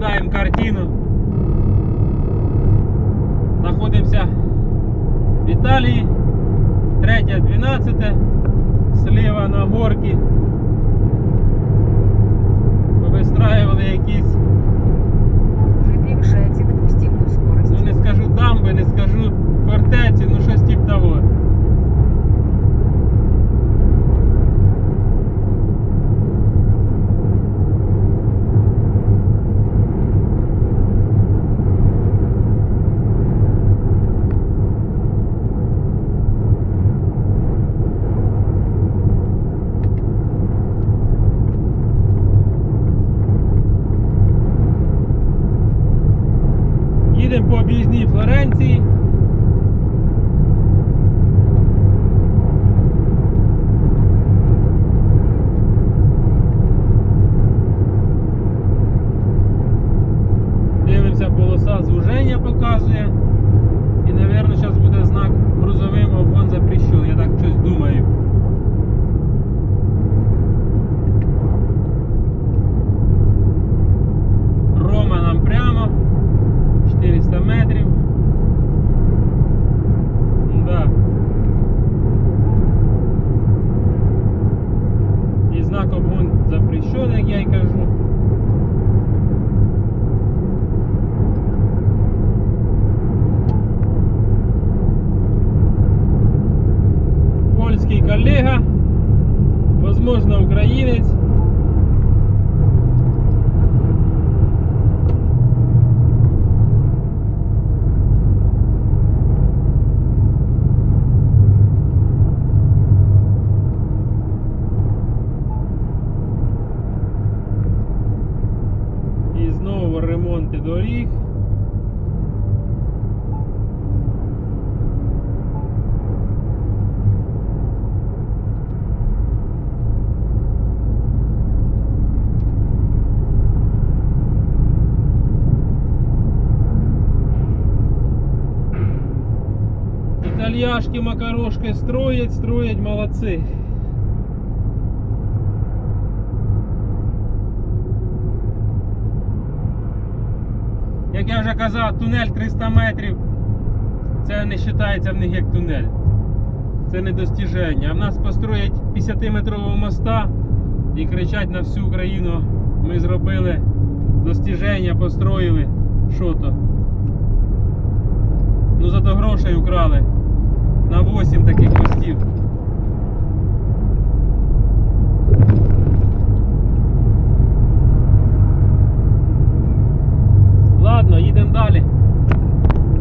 наблюдаємо картину. Знаходимося в Італії, 3-12, слева на горці. Вистраювали якісь, Вы превышаете допустимую скорость. ну не скажу дамби, не скажу фортеці, ну щось тип того. Їдемо по об'їзній Флоренції. Дивимося, полоса звуження показує. І, мабуть, зараз буде знак грузовим обгон запрещен. Я так щось думаю. Рома нам прямо. 400 метрів. Да. І знак обгон запрещен, як я й кажу. Польський колега, возможно, українець. І знову ремонти доріг. Итальяшки макарошки строять, молодцы. Як я вже казав, тунель 300 метрів, це не вважається в них як тунель. Це не достіження. А в нас построять 50-метрового моста і кричать на всю Україну: ми зробили достіження, построїли. Що то? Ну зато грошей украли на 8 таких мостів.